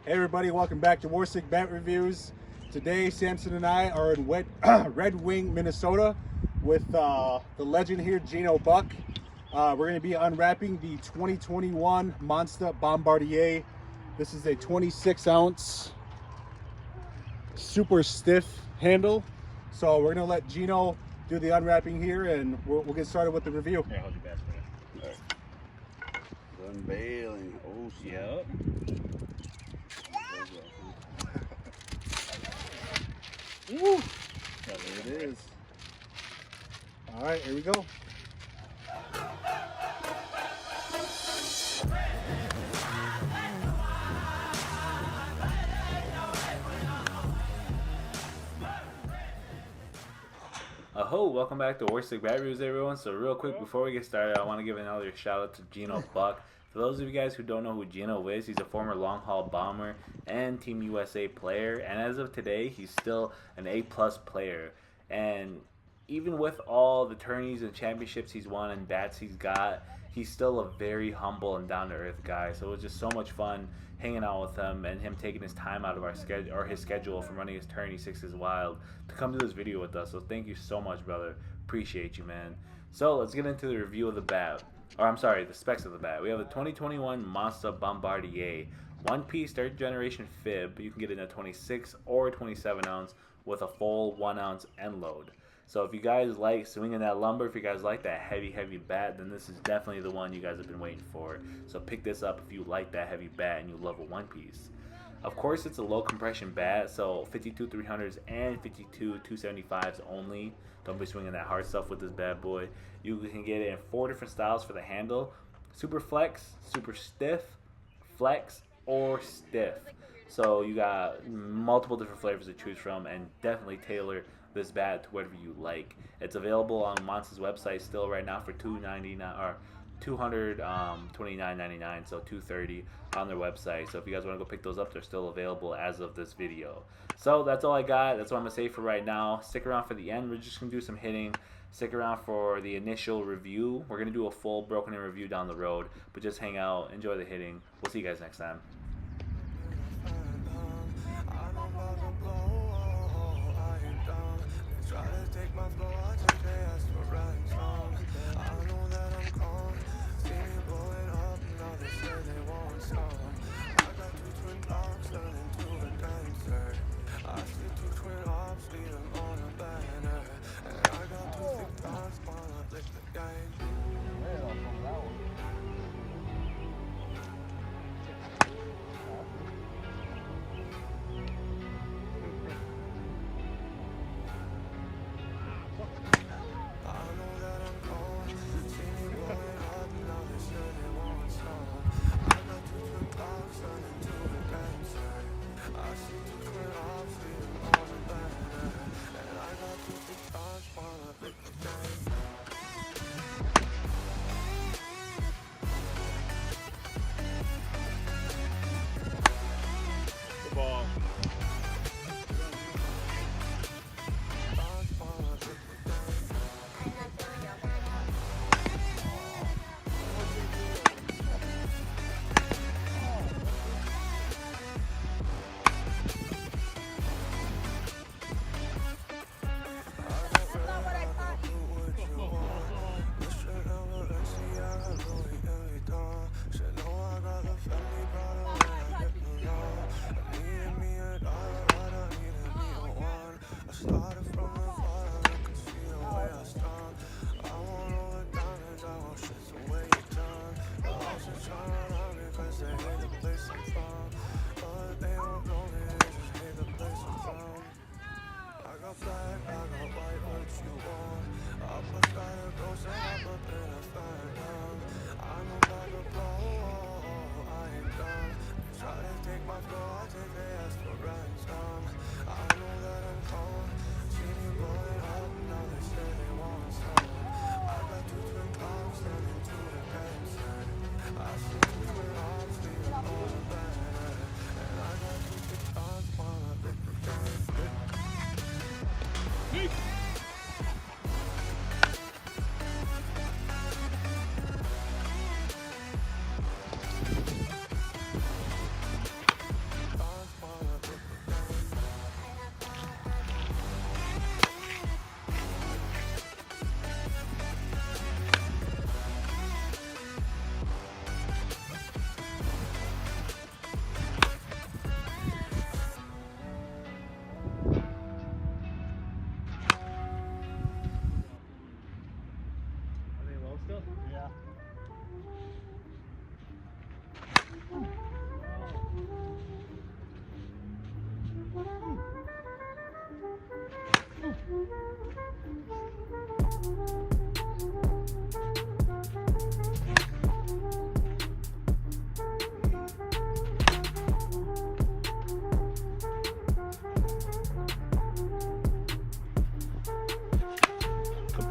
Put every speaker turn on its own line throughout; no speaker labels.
Hey everybody, welcome back to Warsick Bat Reviews. Today, Samson and I are in Red Wing, Minnesota with the legend here, Geno Buck. We're going to be unwrapping the 2021 Monsta Bombardier. This is a 26-ounce, super stiff handle. So we're going to let Geno do the unwrapping here, and we'll get started with the review.
Here, hold your bats for you. All right.
Unveiling. Oh,
Yep.
Woo!
there it is.
All right, here we go.
Welcome back to Warsick Bat Reviews, everyone. So real quick, before we get started, I want to give another shout out to Geno Buck. For those of you guys who don't know who Geno is, he's a former long haul bomber and Team USA player, and as of today, he's still an A+ player. And even with all the tourneys and championships he's won and bats he's got, he's still a very humble and down-to-earth guy. So it was just so much fun hanging out with him and him taking his time out of our schedule, or his schedule from running his tourney 6 is Wild, to come do this video with us. So thank you so much, brother. Appreciate you, man. So let's get into the review of the bat. Or I'm sorry, the specs of the bat. We have the 2021 Monsta Bombardier. One piece third generation fib. You can get it in a 26 or 27 ounce with a full 1 ounce end load. So if you guys like swinging that lumber, if you guys like that heavy bat, then this is definitely the one you guys have been waiting for. So pick this up if you like that heavy bat and you love a one piece. Of course, it's a low compression bat, so 52 300s and 52 275s only. Don't be swinging that hard stuff with this bad boy. You can get it in 4 different styles for the handle: super flex, super stiff, flex, or stiff. So you got multiple different flavors to choose from, and definitely tailor this bat to whatever you like. It's available on Monsta's website still right now for $299 or $229.99, so $230 on their website. So if you guys want to go pick those up, they're still available as of this video. So that's all I got. That's what I'm gonna say for right now. Stick around for the end. We're just gonna do some hitting. Stick around for the initial review. We're gonna do a full broken in review down the road, but just hang out, enjoy the hitting. We'll see you guys next time.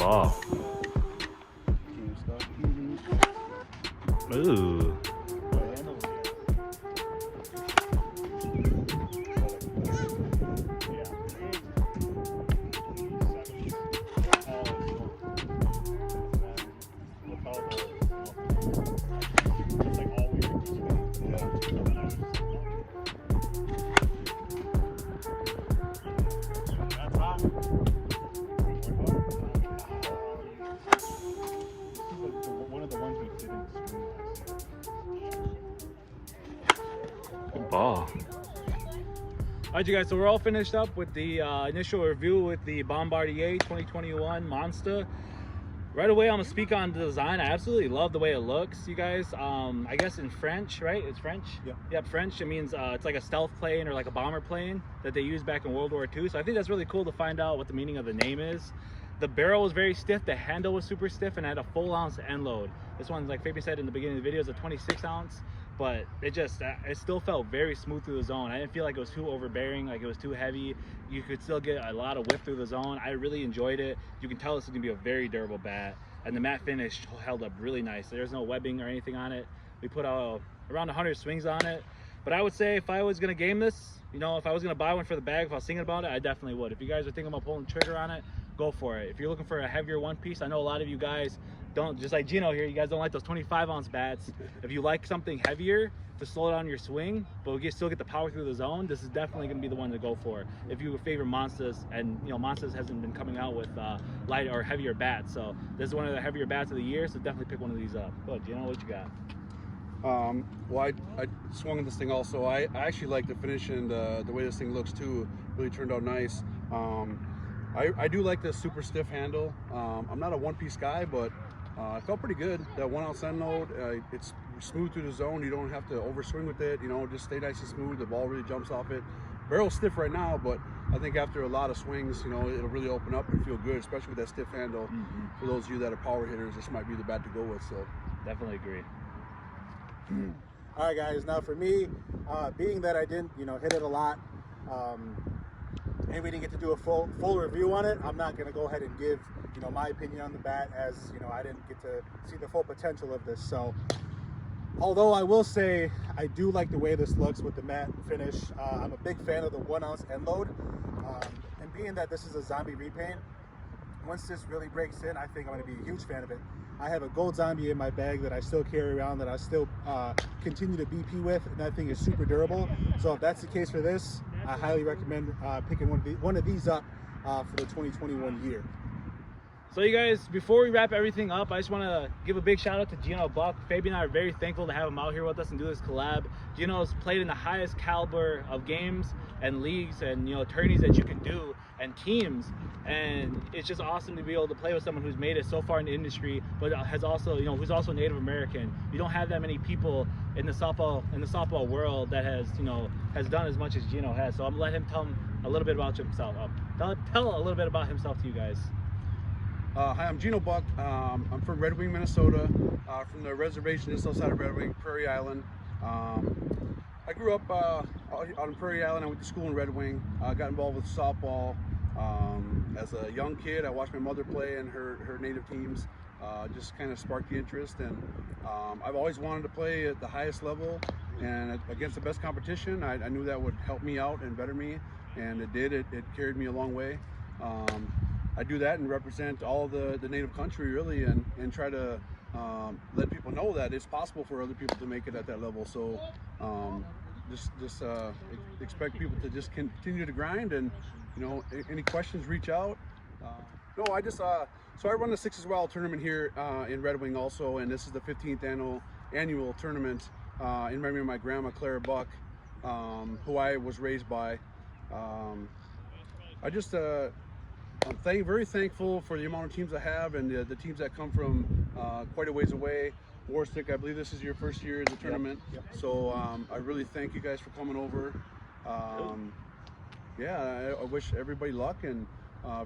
ball.
Team stuff.
Ooh.
One of the ones we didn't screen last year.
Good ball.
Alright, you guys, so we're all finished up with the initial review with the Bombardier 2021 Monsta. Right away, I'm gonna speak on the design. I absolutely love the way it looks, you guys. I guess in French, right? It's French?
Yep.
Yep, French. It means it's like a stealth plane or like a bomber plane that they used back in World War II. So I think that's really cool to find out what the meaning of the name is. The barrel was very stiff, the handle was super stiff, and had a full ounce end load. This one's, like Fabian said in the beginning of the video, is a 26 ounce, but it still felt very smooth through the zone. I didn't feel like it was too overbearing, like it was too heavy. You could still get a lot of whip through the zone. I really enjoyed it. You can tell this is gonna be a very durable bat, and the matte finish held up really nice. There's no webbing or anything on it. We put out around 100 swings on it. But I would say if I was gonna game this, you know, if I was gonna buy one for the bag, if I was thinking about it, I definitely would. If you guys are thinking about pulling the trigger on it, go for it. If you're looking for a heavier one piece, I know a lot of you guys don't, just like Geno here, you guys don't like those 25 ounce bats. If you like something heavier to slow down your swing, but we still get the power through the zone, this is definitely gonna be the one to go for. If you favor Monstas, and you know, Monstas hasn't been coming out with light or heavier bats, so this is one of the heavier bats of the year, so definitely pick one of these up. Go, Geno, what you got?
Well, I swung this thing also. I actually like the finish and the way this thing looks too. Really turned out nice. I do like the super stiff handle. I'm not a one-piece guy, but it felt pretty good. That 1 ounce end load, it's smooth through the zone. You don't have to overswing with it. You know, just stay nice and smooth. The ball really jumps off it. Barrel's stiff right now, but I think after a lot of swings, you know, it'll really open up and feel good, especially with that stiff handle. For those of you that are power hitters, this might be the bat to go with. So
Definitely agree.
All right, guys. Now for me, being that I didn't, you know, hit it a lot, and we didn't get to do a full review on it, I'm not going to go ahead and give, you know, my opinion on the bat, as you know, I didn't get to see the full potential of this. So, although I will say I do like the way this looks with the matte finish, I'm a big fan of the 1 ounce end load, and being that this is a zombie repaint, once this really breaks in, I think I'm going to be a huge fan of it. I have a gold zombie in my bag that I still carry around, that I still continue to BP with, and that thing is super durable. So if that's the case for this, I highly recommend picking one of these up for the 2021 year.
So you guys, before we wrap everything up, I just want to give a big shout out to Geno Buck. Fabian and I are very thankful to have him out here with us and do this collab. Geno's played in the highest caliber of games and leagues and, you know, tourneys that you can do and teams, and it's just awesome to be able to play with someone who's made it so far in the industry, but has also, you know, who's also Native American. You don't have that many people in the softball world that has, you know, has done as much as Geno has. So I'm gonna let him tell a little bit about himself. Tell a little bit about himself to you guys.
Hi, I'm Geno Buck. I'm from Red Wing, Minnesota, from the reservation just outside of Red Wing, Prairie Island. I grew up out on Prairie Island. I went to school in Red Wing. Got involved with softball. As a young kid, I watched my mother play in her native teams. Just kind of sparked the interest, and I've always wanted to play at the highest level and against the best competition. I knew that would help me out and better me, and it did. It carried me a long way. I do that and represent all the native country really, and try to let people know that it's possible for other people to make it at that level. So just expect people to just continue to grind, and you know, any questions, reach out. No, I just so I run the Sixes Wild tournament here in Red Wing also, and this is the 15th annual tournament in memory of my grandma Clara Buck, who I was raised by. I just I'm very thankful for the amount of teams I have, and the teams that come from quite a ways away. Warstick, I believe this is your first year in the tournament.
Yep.
So I really thank you guys for coming over. Yeah, I wish everybody luck, and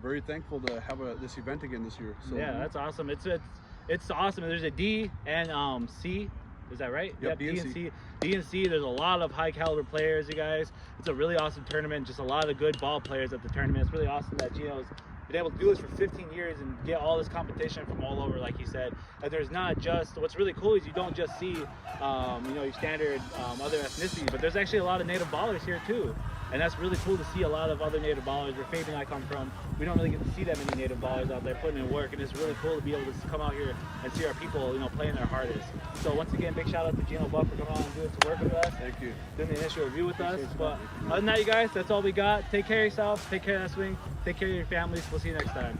very thankful to have this event again this year. So
yeah, that's awesome. It's awesome. There's a D and C. Is that right?
Yep,
D and C. There's a lot of high caliber players, you guys. It's a really awesome tournament. Just a lot of good ball players at the tournament. It's really awesome that Geno's been able to do this for 15 years and get all this competition from all over, like he said. And there's not just, what's really cool is you don't just see, your standard other ethnicities, but there's actually a lot of native ballers here too. And that's really cool to see a lot of other native ballers. Where Fabian and I come from, we don't really get to see that many native ballers out there putting in work, and it's really cool to be able to come out here and see our people, playing their hardest. So once again, big shout out to Geno Buck for coming on and doing some work with us.
Thank you.
Doing the initial review with us. But other than that, you guys, that's all we got. Take care of yourselves, take care of that swing, take care of your families. We'll see you next time.